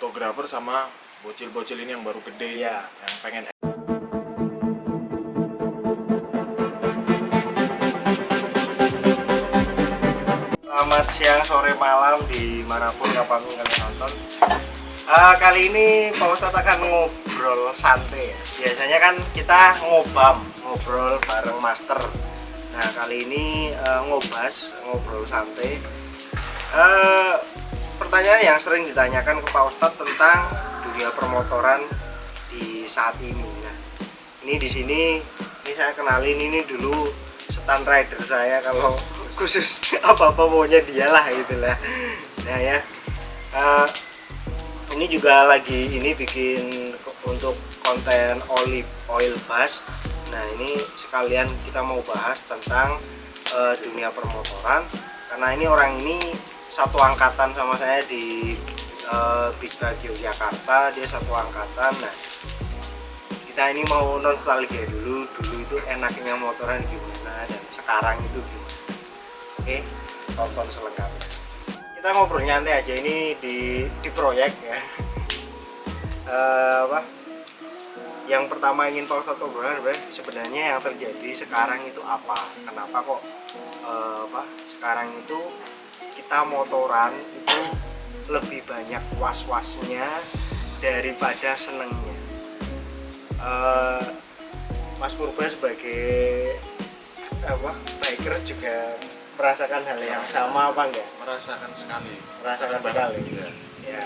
fotografer sama bocil-bocil ini yang baru gede, Iya. yang pengen. Selamat siang, sore, malam dimanapun kapan kalian nonton. Kali ini Pak Ustadz akan ngobrol santai ya. Biasanya kan kita ngobrol bareng master. Nah kali ini ngobrol santai. Pertanyaan yang sering ditanyakan ke Pak Ustadz tentang dunia permotoran di saat ini. Nah ini di sini saya kenalin ini dulu stand rider saya, kalau khusus apa-apa maunya dialah gitulah. Nah ya, ini juga lagi bikin untuk konten oil bass. Nah ini sekalian kita mau bahas tentang dunia permotoran, karena ini orang ini satu angkatan sama saya di Bisba Yogyakarta, dia satu angkatan. Nah kita ini mau nostalgia dulu itu enaknya motoran gimana dan sekarang itu gimana. Oke, tonton selengkapnya. Kita ngobrol nyantai aja ini di proyek ya. Yang pertama ingin Pak Ustadz obrolin sebenarnya yang terjadi sekarang itu apa? Kenapa kok sekarang itu kita motoran itu lebih banyak was-wasnya daripada senengnya. Mas Purba sebagai biker juga merasakan hal yang sama apa enggak? Merasakan sekali. Merasakan sekali. Iya. Ya.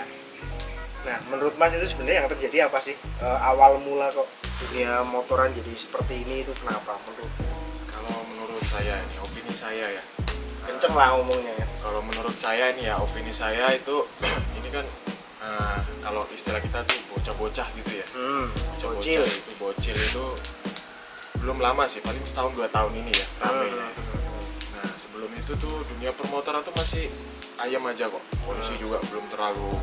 Nah, menurut Mas itu sebenarnya yang terjadi apa sih? Awal mula kok dunia motoran jadi seperti ini itu kenapa menurut? Kalau menurut saya ini opini saya ya. Kenceng lah ngomongnya ya. Kalau menurut saya ini ya opini saya itu ini kan kalau istilah kita tuh bocah-bocah gitu ya. Bocil itu belum lama sih, paling setahun 2 tahun ini ya ramenya. Nah sebelum itu tuh dunia permotoran tuh masih ayam aja kok. Polisi juga belum terlalu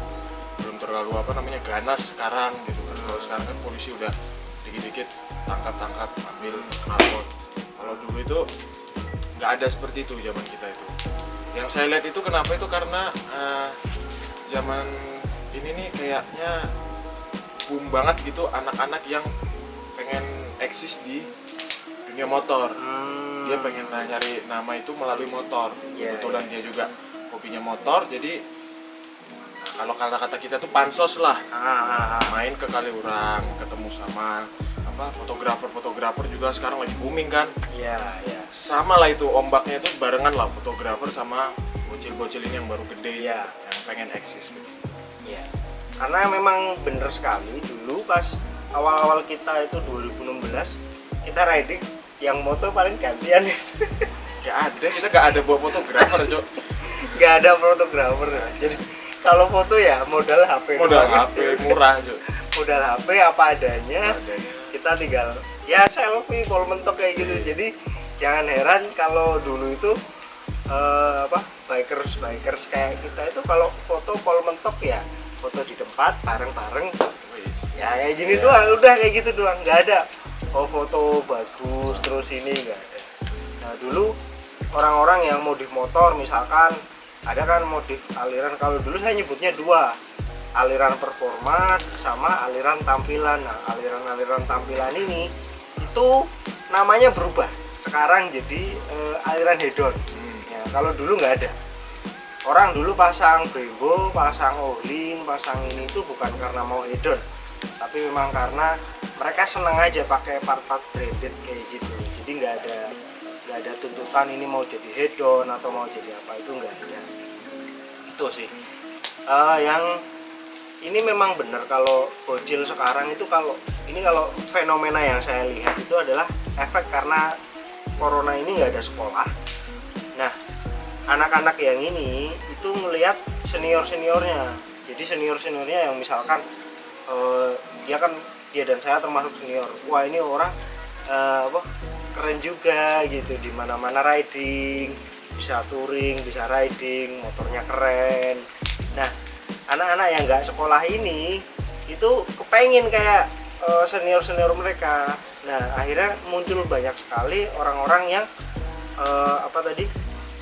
ganas sekarang gitu kan. Kalau sekarang kan polisi udah dikit-dikit tangkap ambil knalpot. Kalau dulu itu nggak ada seperti itu zaman kita itu. Yang saya lihat itu kenapa itu karena zaman ini nih kayaknya boom banget gitu anak-anak yang pengen eksis di dunia motor. Dia pengen nyari nama itu melalui motor. Kebetulan dia juga hobinya motor, jadi kalau kata kita tuh pansos lah. Main ke Kaliurang, ketemu sama fotografer juga sekarang lagi booming kan. Iya. Sama lah itu ombaknya itu barengan lah, fotografer sama bocil-bocil ini yang baru gede, yang pengen eksis gitu. Iya. Karena memang bener sekali dulu pas awal-awal kita itu 2016 kita riding yang moto paling gantian. Kita gak ada buat fotografer Cok. Gak ada fotografer. Jadi kalau foto ya modal HP murah Cok. Modal HP apa adanya. Kita tinggal ya selfie pol mentok kayak gitu. Jadi jangan heran kalau dulu itu bikers kayak kita itu kalau foto pol mentok ya foto di tempat bareng-bareng ya kayak gini doang, udah kayak gitu doang, nggak ada foto bagus terus ini nggak ada. Nah dulu orang-orang yang modif motor misalkan ada kan modif aliran, kalau dulu saya nyebutnya 2, aliran performa sama aliran tampilan. Nah aliran tampilan ini itu namanya berubah sekarang jadi aliran hedon. Ya, kalau dulu nggak ada. Orang dulu pasang Brembo, pasang Ohlin, pasang ini itu bukan karena mau hedon, tapi memang karena mereka seneng aja pakai part-part branded kayak gitu. Jadi nggak ada tuntutan ini mau jadi hedon atau mau jadi apa, itu nggak ada. Itu sih. Yang ini memang benar kalau bocil sekarang itu kalau fenomena yang saya lihat itu adalah efek karena corona ini nggak ada sekolah. Nah anak-anak yang ini itu ngelihat seniornya, jadi seniornya yang misalkan dia dan saya termasuk senior, wah ini orang keren juga gitu, di mana-mana riding, bisa touring, bisa riding, motornya keren. Nah anak-anak yang nggak sekolah ini itu kepengen kayak senior mereka. Nah akhirnya muncul banyak sekali orang-orang yang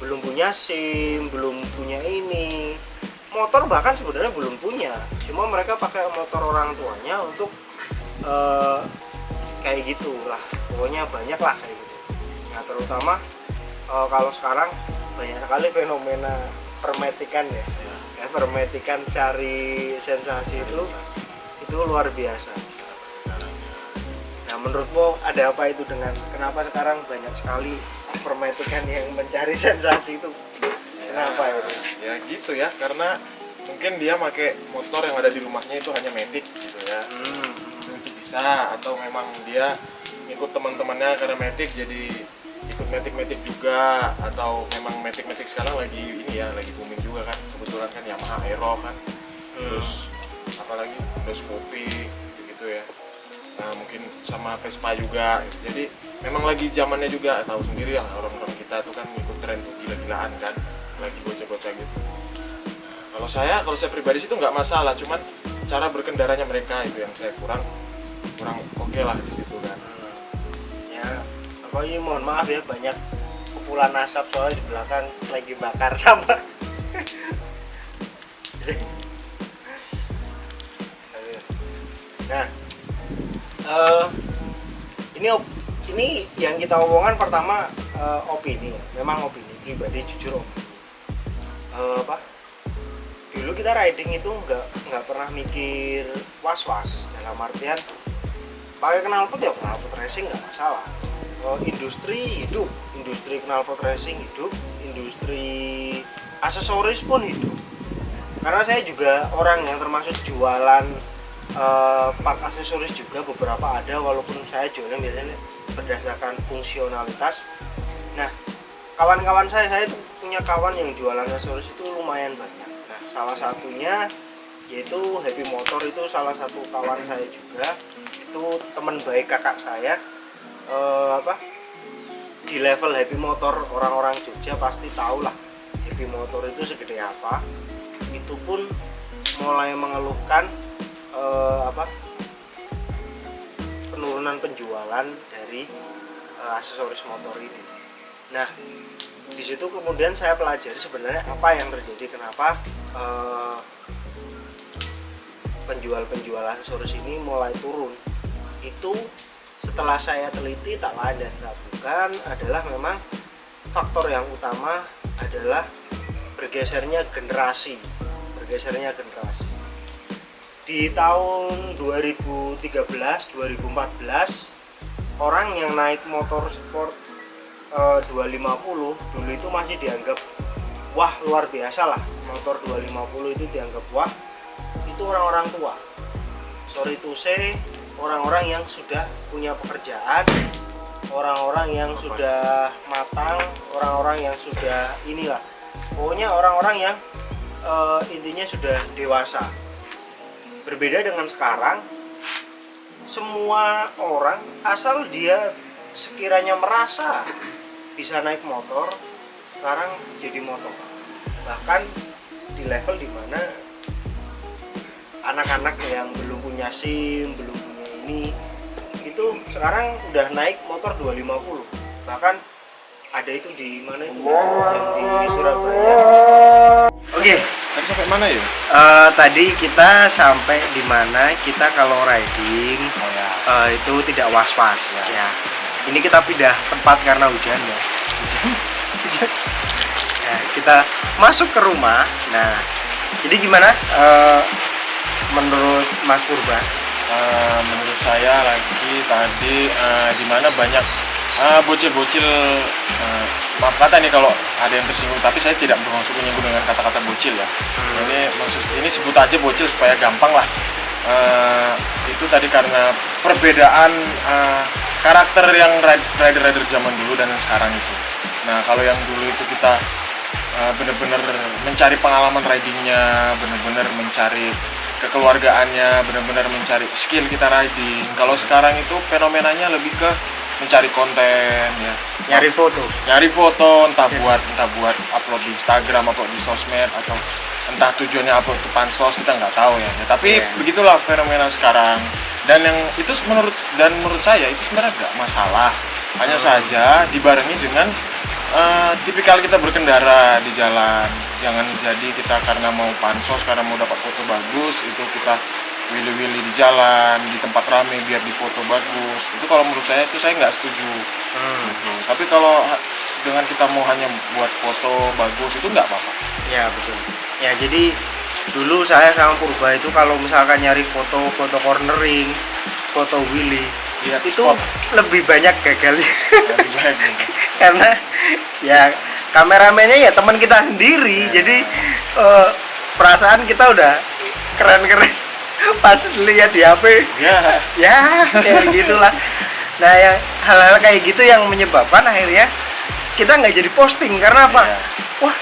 belum punya SIM, belum punya ini, motor bahkan sebenarnya belum punya, cuma mereka pakai motor orang tuanya untuk kayak gitulah, pokoknya banyak lah kayak gitu. Nah terutama kalau sekarang banyak sekali fenomena permetikan ya, permetikan cari sensasi itu luar biasa. Nah menurutmu ada apa itu dengan kenapa sekarang banyak sekali permetikan yang mencari sensasi itu? Kenapa itu? Ya gitu ya, karena mungkin dia pakai motor yang ada di rumahnya itu hanya Matic gitu ya. Itu bisa, atau memang dia ikut teman-temannya karena Matic jadi ikut Matic juga, atau memang Matic sekarang lagi ini ya, lagi booming juga kan, kebetulan kan Yamaha Aero kan, terus apalagi Honda Scoopy gitu ya. Nah mungkin sama Vespa juga, jadi memang lagi zamannya juga, tahu sendiri ya orang-orang kita tuh kan ikut tren tuh gila-gilaan kan, lagi bocah-bocah gitu. Kalau saya pribadi sih itu nggak masalah, cuman cara berkendaranya mereka itu yang saya kurang oke lah di situ kan. Ya apa ini, mohon maaf ya, banyak kepulan asap soalnya di belakang lagi bakar sampah. Nah ini yang kita omongkan pertama opini ya, memang opini pribadi, jujur dulu kita riding itu nggak pernah mikir was-was, dalam artian pakai knalpot ya knalpot racing nggak masalah. Industri hidup, industri knalpot racing hidup, industri aksesoris pun hidup. Karena saya juga orang yang termasuk jualan part aksesoris juga, beberapa ada, walaupun saya jualnya biasanya berdasarkan fungsionalitas. Nah kawan-kawan saya itu punya kawan yang jualan aksesoris itu lumayan banyak. Nah salah satunya yaitu Happy Motor, itu salah satu kawan saya juga, itu teman baik kakak saya. Di level Happy Motor, orang-orang Jogja pasti tahu lah Happy Motor itu segede apa. Itu pun mulai mengeluhkan penurunan penjualan dari aksesoris motor ini. Nah di situ kemudian saya pelajari sebenarnya apa yang terjadi, kenapa penjual aksesoris ini mulai turun. Itu setelah saya teliti, tak lain dan tak bukan adalah memang faktor yang utama adalah bergesernya generasi. Di tahun 2013, 2014 orang yang naik motor sport 250 dulu itu masih dianggap wah luar biasa lah. Motor 250 itu dianggap wah, itu orang-orang tua, sorry to say, orang-orang yang sudah punya pekerjaan, orang-orang yang sudah matang, orang-orang yang sudah inilah, pokoknya orang-orang yang intinya sudah dewasa. Berbeda dengan sekarang, semua orang asal dia sekiranya merasa bisa naik motor, sekarang jadi motor. Bahkan di level dimana anak-anak yang belum punya SIM, belum punya ini, itu sekarang udah naik motor 250. Bahkan ada itu di mana itu, yang di Surabaya. Oke. Tadi sampai mana ya? Tadi kita sampai di mana kita kalau riding itu tidak was-was ya. Ini kita pindah tempat karena hujan ya. Nah, kita masuk ke rumah. Nah, jadi gimana menurut Mas Urban? Menurut saya lagi tadi di mana banyak bocil-bocil, maaf kata nih kalau ada yang tersinggung, tapi saya tidak bermaksud menyinggung dengan kata-kata bocil ya. Ini sebut aja bocil supaya gampang lah. Itu tadi karena perbedaan karakter yang rider-rider zaman dulu dan yang sekarang itu. Nah kalau yang dulu itu kita benar-benar mencari pengalaman ridingnya, benar-benar mencari kekeluargaannya, benar-benar mencari skill kita riding. Kalau sekarang itu fenomenanya lebih ke mencari konten ya, Nyari foto, entah buat upload di Instagram, upload di sosmed, atau entah tujuannya upload ke pansos, kita nggak tahu ya. Tapi begitulah fenomena sekarang. Dan yang itu menurut saya itu sebenarnya nggak masalah, hanya saja dibarengi dengan tipikal kita berkendara di jalan. jangan jadi kita karena mau pansos, karena mau dapat foto bagus itu kita willy-willy di jalan, di tempat rame biar di foto bagus. Itu kalau menurut saya itu saya nggak setuju. Gitu. Tapi kalau dengan kita mau hanya buat foto bagus itu nggak apa-apa. Ya betul. Ya jadi dulu saya sama Purba itu kalau misalkan nyari foto cornering, foto willy, Lihat itu spot. lebih banyak gagalnya. Lebih baik gitu. Karena ya kameramennya ya teman kita sendiri. Jadi perasaan kita udah keren-keren pas lihat di HP. Ya kayak gitulah. Nah ya hal-hal kayak gitu yang menyebabkan akhirnya kita nggak jadi posting karena apa? Iya. Wah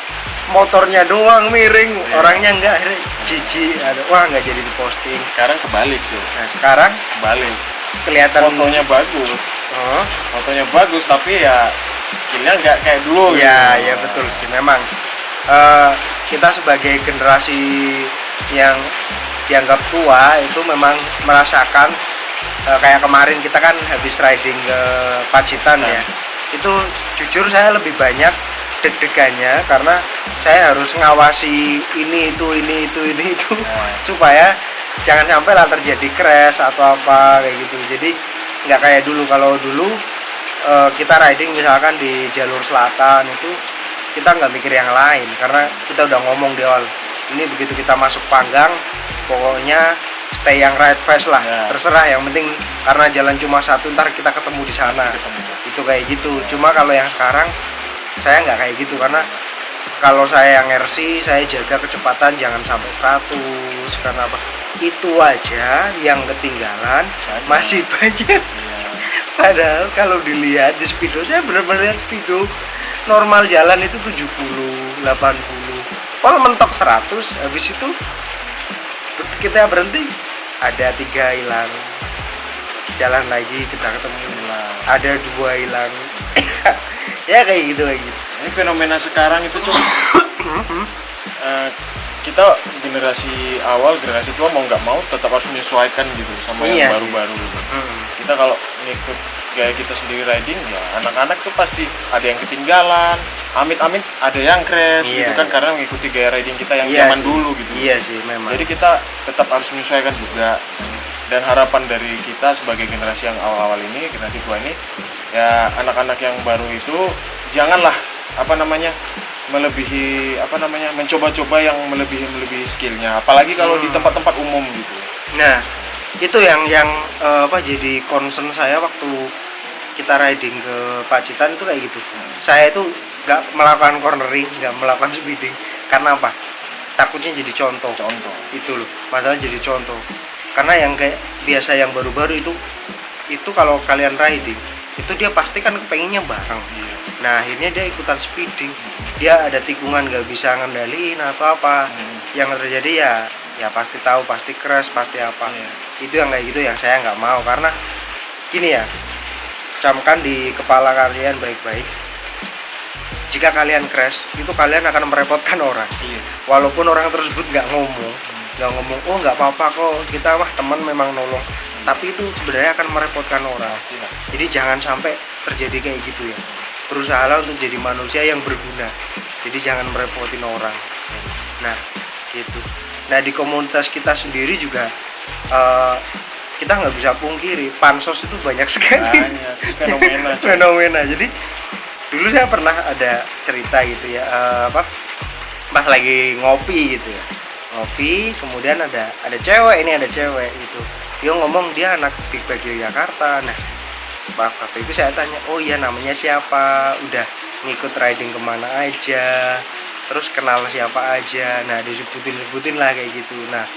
motornya doang miring, orangnya enggak, akhirnya jijik, wah nggak jadi diposting. Sekarang kebalik tuh. Nah sekarang Kebalik. kelihatan Fotonya bagus. Oh, Fotonya bagus tapi ya skillnya nggak kayak dulu. ya gitu. ya betul sih memang. Kita sebagai generasi yang dianggap tua itu memang merasakan kayak kemarin kita kan habis riding ke Pacitan ya. Itu jujur saya lebih banyak deg-degannya karena saya harus ngawasi ini itu supaya jangan sampai lah terjadi crash atau apa kayak gitu. Jadi nggak kayak dulu. Kalau dulu kita riding misalkan di jalur selatan itu kita nggak mikir yang lain karena kita udah ngomong di awal ini begitu kita masuk Panggang pokoknya stay yang right face lah, terserah yang penting karena jalan cuma satu ntar kita ketemu di sana. Itu kayak gitu. Cuma kalau yang sekarang saya nggak kayak gitu karena kalau saya yang RC saya jaga kecepatan jangan sampai 100 karena apa? Itu aja yang ketinggalan masih banyak. Padahal kalau dilihat di speedo saya benar-benar lihat speedo normal jalan itu 70, 80. Kalau mentok 100 habis itu kita berhenti ada 3 hilang. Jalan lagi kita ketemu ada 2 hilang. Ya kayak gitu. Ini fenomena sekarang itu cuma kita generasi awal, generasi tua mau nggak mau tetap harus menyesuaikan gitu sama yang baru-baru. Kita kalau ngikut gaya kita sendiri riding ya anak-anak tuh pasti ada yang ketinggalan, amit-amit ada yang crash gitu kan karena mengikuti gaya riding kita yang zaman dulu gitu. Iya sih memang. Jadi kita tetap harus menyesuaikan juga. Dan harapan dari kita sebagai generasi yang awal-awal ini, generasi tua ini, ya anak-anak yang baru itu janganlah mencoba-coba yang melebihi skillnya, apalagi kalau di tempat-tempat umum gitu. Nah itu yang jadi concern saya waktu kita riding ke Pacitan itu kayak gitu. Saya itu nggak melakukan cornering, nggak melakukan speeding karena apa? Takutnya jadi contoh itu loh, masalah jadi contoh. Karena yang kayak biasa yang baru-baru itu kalau kalian riding itu dia pasti kan kepenginnya bareng. Nah akhirnya dia ikutan speeding, dia ada tikungan nggak bisa ngendaliin atau apa. Yang terjadi ya pasti tahu, pasti crash, pasti apa. Itu yang kayak gitu yang saya nggak mau karena gini ya, camkan di kepala kalian baik-baik. Jika kalian crash itu kalian akan merepotkan orang. Walaupun orang tersebut nggak ngomong, oh nggak apa-apa kok, kita mah teman memang nolong, tapi itu sebenarnya akan merepotkan orang. Jadi jangan sampai terjadi kayak gitu ya. Berusahalah untuk jadi manusia yang berguna, jadi jangan merepotin orang. Nah gitu. Nah di komunitas kita sendiri juga kita nggak bisa pungkiri pansos itu banyak sekali. Fenomena. Jadi dulu saya pernah ada cerita gitu ya, pas lagi ngopi gitu ya. Ngopi, kemudian ada cewek gitu. Dia ngomong dia anak Big Bag Yogyakarta. Nah, waktu itu saya tanya, oh iya namanya siapa? Udah ngikut riding kemana aja? Terus kenal siapa aja? Nah, disebutin lah kayak gitu. Nah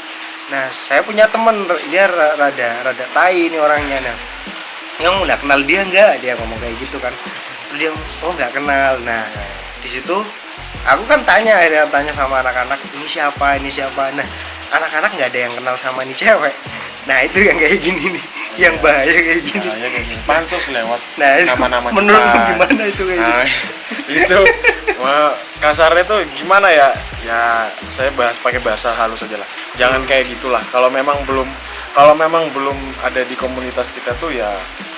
saya punya temen, dia rada tai ini orangnya. Nah, yang udah kenal dia nggak? Dia ngomong kayak gitu kan. Terus dia, oh nggak kenal. Nah, di situ aku kan tanya sama anak-anak ini siapa. Nah anak-anak nggak ada yang kenal sama ini cewek. Nah itu yang kayak gini nih, yang bahaya kayak gini. Pansus lewat nama-nama menurutmu gimana itu kayak itu kasarnya tuh gimana ya saya pakai bahasa halus aja lah, jangan kayak gitulah. Kalau memang belum ada di komunitas kita tuh ya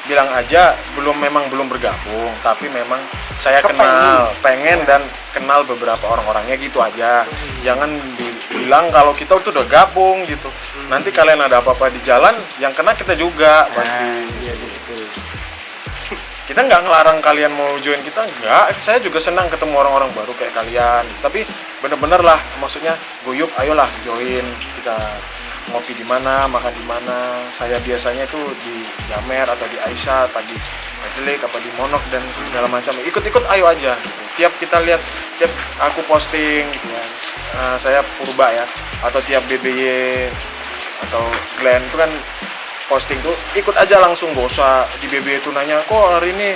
bilang aja memang belum bergabung, tapi memang saya pengen dan kenal beberapa orang-orangnya gitu aja. Jangan dibilang kalau kita tuh udah gabung gitu. Nanti kalian ada apa-apa di jalan, yang kena kita juga pasti. Iya betul. Kita nggak ngelarang kalian mau join kita, nggak. Saya juga senang ketemu orang-orang baru kayak kalian. Tapi bener-bener lah, maksudnya guyup, ayolah join kita. Ngopi di mana, makan di mana. Saya biasanya tuh di Jamer atau di Aisyah, atau di Majelik, apa di Monok dan segala macam. Ikut-ikut ayo aja. Gitu. Tiap kita lihat, tiap aku posting, gitu ya, saya Purba ya, atau tiap BBY atau Glenn itu kan posting tuh ikut aja langsung, gak usah di BBY itu nanya kok hari ini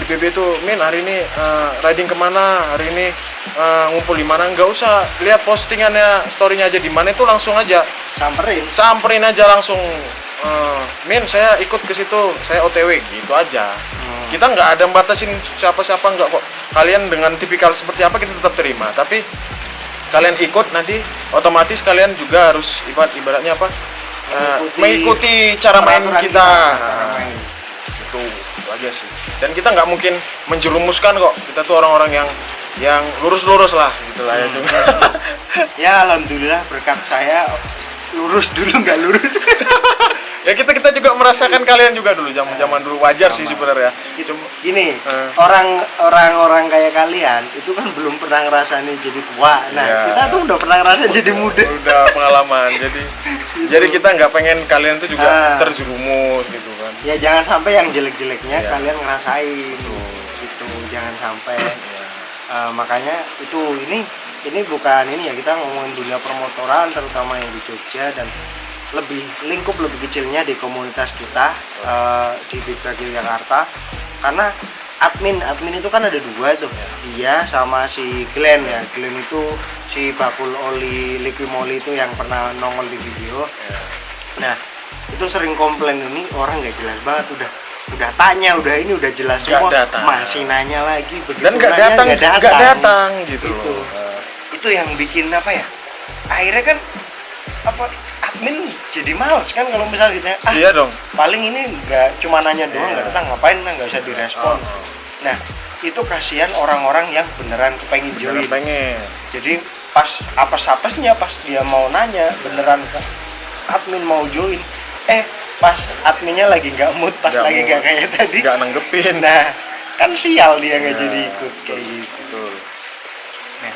di BBY itu Min hari ini riding kemana, hari ini ngumpul di mana, nggak usah lihat postingannya, storynya aja di mana itu langsung aja samperin aja langsung. Min saya ikut ke situ, saya OTW gitu aja. Kita nggak ada batasin siapa-siapa, nggak kok. Kalian dengan tipikal seperti apa kita tetap terima, tapi kalian ikut nanti otomatis kalian juga harus ibaratnya apa, mengikuti cara main kita. Itu aja sih. Dan kita nggak mungkin menjerumuskan kok. Kita tuh orang-orang yang lurus-lurus lah gitulah ya. Ya alhamdulillah berkat saya lurus dulu nggak lurus. Ya kita juga merasakan kalian juga dulu zaman dulu, wajar sih sebenarnya. Gini, orang-orang kayak kalian itu kan belum pernah ngerasain jadi tua. Nah, kita tuh udah pernah ngerasain jadi muda. Udah pengalaman. Jadi kita nggak pengen kalian tuh juga terjerumus gitu kan. Ya jangan sampai yang jelek-jeleknya kalian ngerasain. Gitu, jangan sampai. Makanya itu ini bukan ini ya, kita ngomongin dunia permotoran terutama yang di Jogja dan lingkup lebih kecilnya di komunitas kita di Big Bagil Jakarta, karena admin itu kan ada dua tuh, dia sama si Glenn ya. Glenn itu si bakul oli liquid moly itu yang pernah nongol di video. Nah itu sering komplain, ini orang nggak jelas banget, udah tanya, udah ini udah jelas semua, masih nanya lagi begitu, dan nggak datang gitu. Itu yang bikin apa ya, akhirnya kan apa, admin jadi males kan kalau misalnya ditanya, iya dong, paling ini nggak cuma nanya doang, nggak datang, ngapain, nggak usah direspon. Nah itu kasihan orang-orang yang beneran kepengen join. Jadi pas apes-apesnya, pas dia mau nanya beneran admin mau join, pas adminnya lagi nggak mood, pas lagi nggak kayak tadi, nggak nanggepin. Nah kan sial dia nggak jadi ikut kayak gitu. Nah,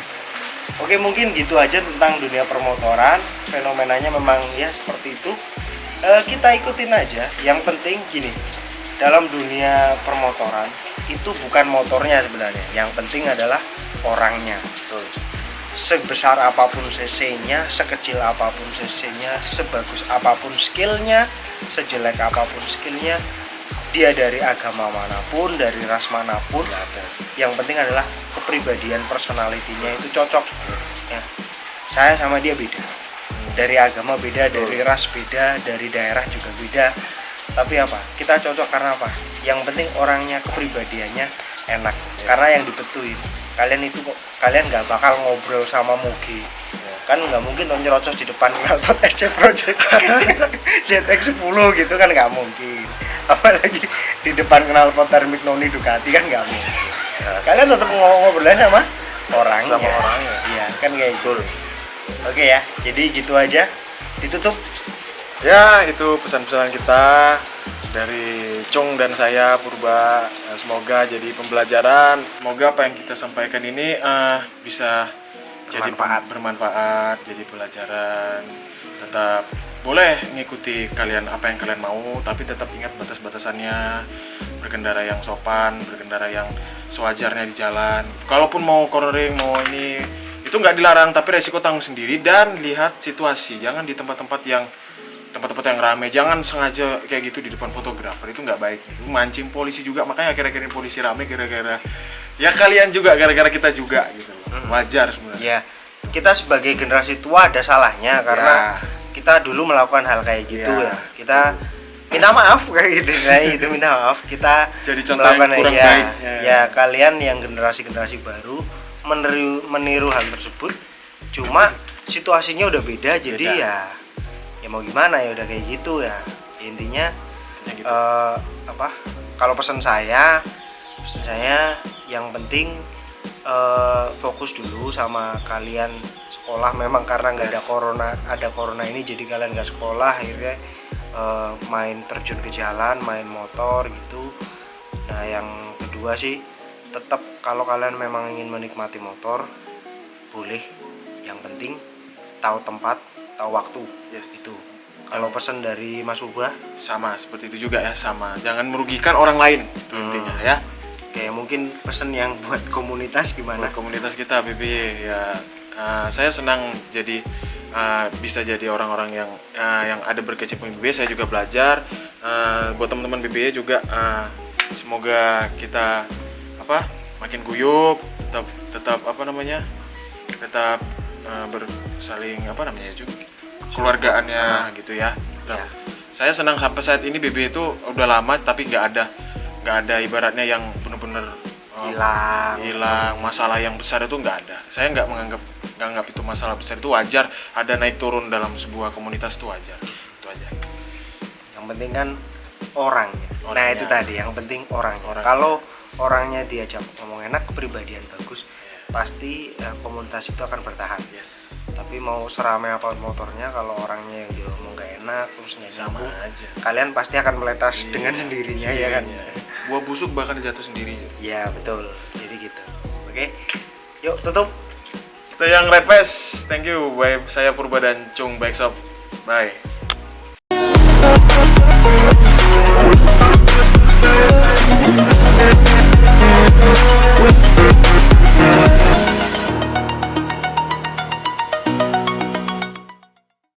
oke, mungkin gitu aja tentang dunia permotoran. Fenomenanya memang ya seperti itu. Kita ikutin aja. Yang penting gini, dalam dunia permotoran itu bukan motornya sebenarnya. Yang penting adalah orangnya. Sebesar apapun cc-nya, sekecil apapun cc-nya, sebagus apapun skillnya, sejelek apapun skillnya, dia dari agama manapun, dari ras manapun, yang penting adalah kepribadian, personality-nya itu cocok. Ya. Saya sama dia beda, dari agama beda, dari ras beda, dari daerah juga beda, tapi apa? Kita cocok karena apa? Yang penting orangnya, kepribadiannya enak. Karena yang dibetuin, kalian nggak bakal ngobrol sama Mugi. Kan nggak mungkin dong nyerocos di depan knalpot SC Project ZX10 gitu kan, nggak mungkin. Apalagi di depan knalpot Thermic Noni Ducati kan nggak mungkin. Kalian tetap ngobrolnya sama orangnya. Iya kan kayak gitu. Oke ya, jadi gitu aja, ditutup. Ya itu pesan-pesan kita dari Cung dan saya Purba. Semoga jadi pembelajaran, semoga apa yang kita sampaikan ini bisa jadi bermanfaat, jadi pelajaran. Tetap boleh ngikuti kalian apa yang kalian mau, tapi tetap ingat batas-batasannya. Berkendara yang sopan, berkendara yang sewajarnya di jalan. Kalaupun mau cornering, mau ini, itu nggak dilarang, tapi resiko tanggung sendiri. Dan lihat situasi, jangan di tempat-tempat yang ramai, jangan sengaja kayak gitu di depan fotografer, itu nggak baik. Itu mancing polisi juga, makanya akhir-akhir ini polisi ramai gara-gara ya kalian juga, gara-gara kita juga gitu. Wajar sebenarnya. Ya, kita sebagai generasi tua ada salahnya karena kita dulu melakukan hal kayak gitu ya. Kita minta maaf kayak gitu. Nah, itu minta maaf. Kita jadi contoh yang kurang baik. Ya, kalian yang generasi-generasi baru meniru hal tersebut. Cuma situasinya udah beda, jadi ya mau gimana ya, udah kayak gitu ya. Intinya yang gitu. Kalau pesan saya yang penting fokus dulu sama kalian sekolah. Memang karena nggak ada corona ini, jadi kalian nggak sekolah, akhirnya main terjun ke jalan, main motor gitu. Nah yang kedua sih, tetap kalau kalian memang ingin menikmati motor boleh, yang penting tahu tempat, tahu waktu. Itu kalau pesan dari Mas Ubah sama seperti itu juga ya, sama, jangan merugikan orang lain itu intinya ya. Oke, mungkin pesan yang buat komunitas gimana? Buat komunitas kita BBY ya, saya senang jadi bisa jadi orang-orang yang ada berkecimpung di BBY. Saya juga belajar. Buat teman-teman BBY juga semoga kita makin guyup, tetap tetap bersaling juga keluargaannya gitu ya. Nah, saya senang sampai saat ini BBY itu udah lama tapi nggak ada ibaratnya yang benar-benar hilang, masalah yang besar itu nggak ada. Saya nggak menganggap itu masalah besar, itu wajar. Ada naik turun dalam sebuah komunitas itu wajar. Itu aja. Yang penting kan orangnya. Nah itu tadi yang penting orangnya. Kalau orangnya diajak ngomong enak, kepribadian bagus, pasti komunitas itu akan bertahan. Tapi mau seramai apa motornya, kalau orangnya yang dia ngomong gak enak terus nggak sama nyambung, aja. kalian pasti akan meletas dengan sendirinya ya kan. Buah busuk bahkan jatuh sendiri. Ya betul, jadi gitu. Oke, yuk tutup. Itu yang Red Vest. Thank you. Saya Purba dan Cung Bike Shop. Bye.